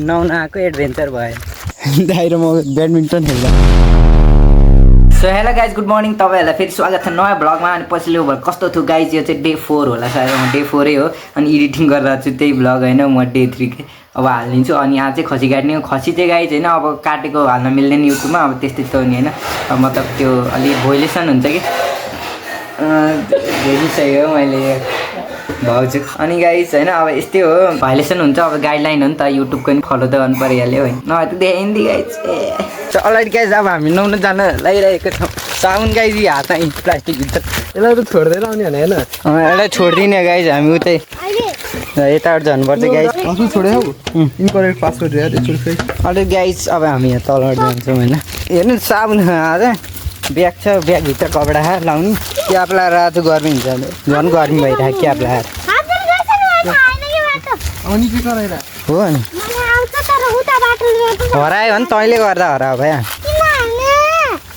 नुहाउन आएको एडभेन्चर भयो दाइ र म ब्याडमिन्टन खेल्दा। So hello guys, good morning. तपाईँहरूलाई फेरि स्वागत छ नयाँ ब्लगमा। अनि पछिल्लो भएर कस्तो थियो गाइज, यो चाहिँ डे 4 होला सायद, डे 4 हो। अनि एडिटिङ गरेर चाहिँ त्यही ब्लग होइन, म डे 3 अब हालिदिन्छु। अनि यहाँ चाहिँ खसी काट्ने हो। खसी चाहिँ गाइज होइन, अब काटेको हाल्न मिल्दैन युट्युबमा, अब त्यस्तै त नि होइन, मतलब त्यो अलिक भोइलेसन हुन्छ कि भेटिसक्यो मैले भाउजू। अनि गाइज होइन, अब यस्तै हो, भाइलेसन हुन्छ। अब गाइडलाइन हो नि त, युट्युबको पनि फलो त गर्नु परिहाल्यो होइन, नभए त देखाइन्थ्यो गाइज। अलरेडी गाइज अब हामी नुहाउन जान लागिरहेको छौँ। साबुन गाइज हातमा प्लास्टिक भित्र यसलाई त छोड्दैन आउने भने होइन, यसलाई छोड्दिनँ गाइज। हामी उतै यताबाट जानुपर्छ गाइज। पासवर्ड छोड्यो इन्करेक्ट पासवर्ड अलरेडी गाइज अब हामी यहाँ तलबाट जान्छौँ होइन। हेर्नु साबुन आज ब्याग छ, ब्यागभित्र कपडा लाउने। क्याप लगाएर आज गर्मी हुन्छ, झन् गर्मी भइरहेको क्याप लगाएर अनि के गराइरा हो नि। हरायो भने तैँले गर्दा हरायो भए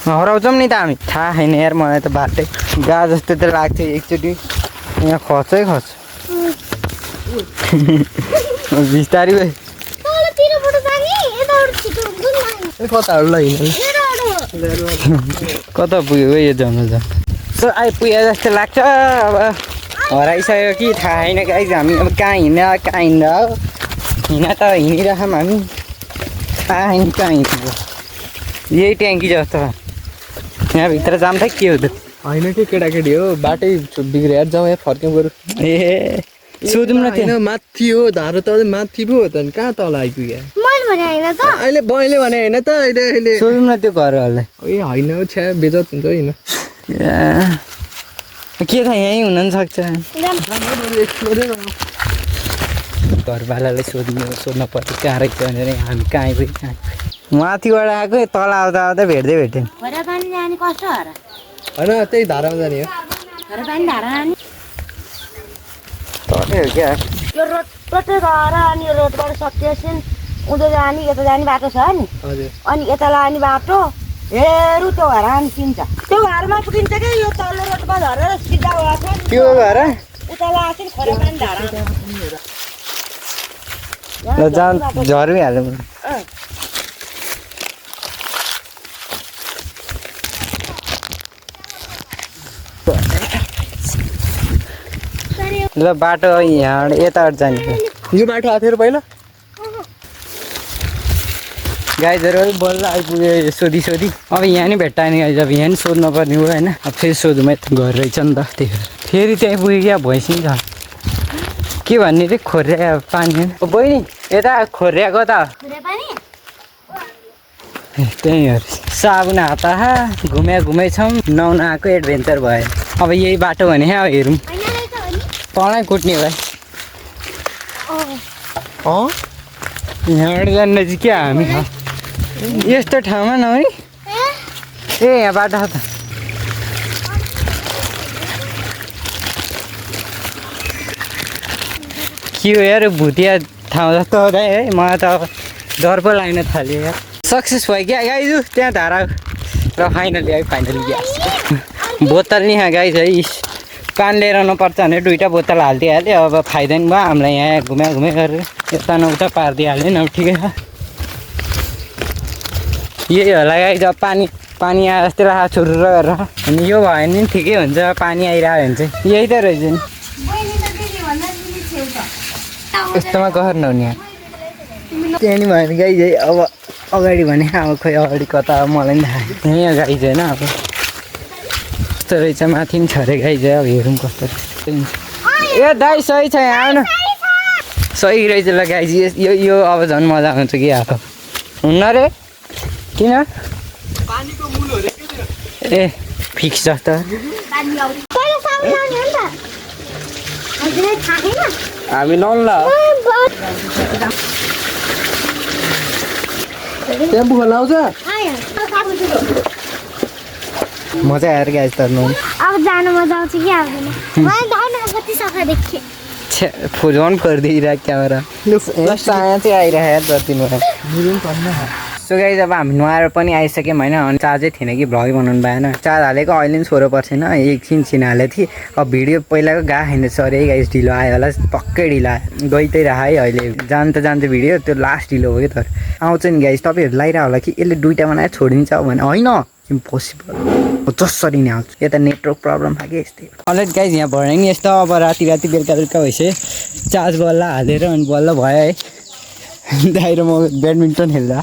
हराउँछौँ नि त हामी, थाहा छैन यार मलाई त बाटै गा जस्तो त लाग्थ्यो एकचोटि। यहाँ खर्चै खर्च बिस्तारी भाइ कता पुग्यो यो जङ्गल सो आइपुग्यो जस्तो लाग्छ। अब हराइसक्यो कि थाहा छैन गाइज, हामी अब कहाँ हिँड्दा कहाँ हिँड्दा हो। हिँड त हिँडिरहेछौँ हामी, थाहा छैन कहाँ हिँड्छ। यही ट्याङ्की जस्तो यहाँभित्र जाम त के हो त होइन कि केटाकेटी हो, बाटै बिग्रिएर जाउँ यहाँ फर्क्यौँ बरु। ए सोधौँ न त्यो माथि हो धारो त माथि पो हो त, कहाँ तल आइपुग्यो अहिले मैले भने होइन त अहिले सोधौँ न त्यो घरहरूलाई। ए होइन हौ छ्या बेजत हुन्छ होइन, के थाहा यहीँ हुन नि सक्छ। घरवालालाई सोध्न पर्छ कहाँ रहेछ भनेर। हामी कहाँ आइपुग्यो, कहाँ माथिबाट आएको तल आउँदा आउँदा भेट्दै भेट्यो होइन त्यही धारामा जाने हो। तलै हो क्या यो रोड टोटल घर अनि रोडबाट सकिएपछि उँधो जाने यता जाने बाटो छ नि, हजुर। अनि यता लाने बाटो हेरौँ त्यो घर निस्किन्छ, त्यो घरमा पुगिन्छ कि यो तल्लो रोडमा झरेर सिधा भएको त्यो घर उता लाग्छ नि खरेपानी धारा। ल जान झर्मी हाल्नु। ल बाटो यहाँबाट यताबाट जाने। यो बाटो आएको थियो पहिला गाइजहरू बल्ल आइपुग्यो सोधी। अब यहाँ नि भेट्टा नि गाइज, अब यहाँ नि सोध्नु पर्ने हो होइन। अब फेरि सोधौँ यता घर रहेछ नि त, त्यही भएर फेरि त्यहीँ पुग्यो क्या भैँसी छ के भन्ने रे खोर्या पानी होइन। बहिनी यता खोर्याको त त्यहीँ हो। साबुन हात घुमै छौँ, नुहाउन आएको एडभेन्चर भयो। अब यही बाटो भने अब हेरौँ तँलाई कुट्ने भाइ। यहाँबाट जाने चाहिँ क्या हामी यस्तो ठाउँमा नहुने। ए यहाँ बाटो त के हो यार, भुतिया ठाउँ जस्तो हो है। मलाई त अब डर पो लाग्न थाल्यो यार। सक्सेस भयो क्या गाइजु त्यहाँ धारा र फाइनली ग्यास बोतल नि यहाँ गाइज है। कान लिएर नपर्छ भने दुइटा बोतल हालिदिइहाल्यो। अब फाइदा नि भयो हामीलाई, यहाँ घुमे गरेर यता न उता पारिदिइहाल्यो नि, अब ठिकै छ। यही होला गाइज, अब पानी आए जस्तै राख छुरुर गरेर। अनि यो भयो भने ठिकै हुन्छ, पानी आइरह्यो भने चाहिँ यही त रहेछ नि। यस्तोमा कहर नहुने त्यहाँ नि भयो भने गाइज है। अब अगाडि भने अब खोइ अगाडि कता मलाई पनि थाहा छैन। यहाँ गाइज होइन, अब कस्तो रहेछ माथि पनि छ अरे गाइज। अब हेरौँ कस्तो रहेछ। ए दाइ सही छ यहाँ आउनु, सही रहेछ ल गाइज। यो अब झन् मजा आउँछ कि अब हुन्न रे किन ए फिक्स जस्तो हामी नौला टेम्पो खोल्न आउँछ। मजा आएर गाइज त नुहाउनु। अब जानु मजा आउँछ कि आउँदैन, कति सफा देख्थेँ। झन् फोरिदिइरहेको क्यामेरा। चाया चाहिँ आइरहेको जति सो गाइज अब हामी नुहाएर पनि आइसक्यौँ होइन अनि चार्जै थिएन कि भ्लगै बनाउनु भएन चार्ज हालेको अहिले पनि 16% एकछिन हालेको थिएँ अब भिडियो पहिलाको गएको छैन सरी है गाइज ढिलो आयो होला पक्कै ढिलो आयो गइतै रह है अहिले जान्छ भिडियो त्यो लास्ट ढिलो भयो तर आउँछ नि गाइज तपाईँहरू लाइरह होला कि यसले 2टा बनाएर छोडिदिन्छ भने होइन इम्पोसिबल जसरी नै आउँछ यता नेटवर्क प्रब्लम भयो कि यस्तै अलरेडी गाइज यहाँ भएन नि यस्तो अब राति बेलुका भइसक्यो चार्ज बल्ल हालेर अनि बल्ल भयो है दाइ र म ब्याडमिन्टन खेल्दा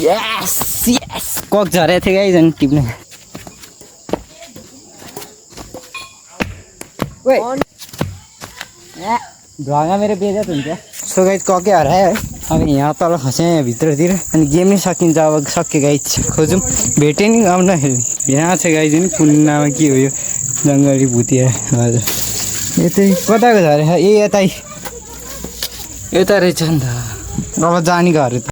यस यस कक झरेको थियो गाइज अनि टिप्ने भ्लगमा मेरो बेजत हुन्छ सो गाइज ककै हरायो है अब यहाँ तल खस्यो यहाँ भित्रतिर अनि गेम नै सकिन्छ अब सक्यो गाइज खोजौँ भेट्यो नि अब नखेल्ने यहाँ छ गाइज नि कुन्नामा के हो यो जङ्गली भुतिया हजुर यतै कताको झरे ए यतै यता रहेछ नि त अब जाने घर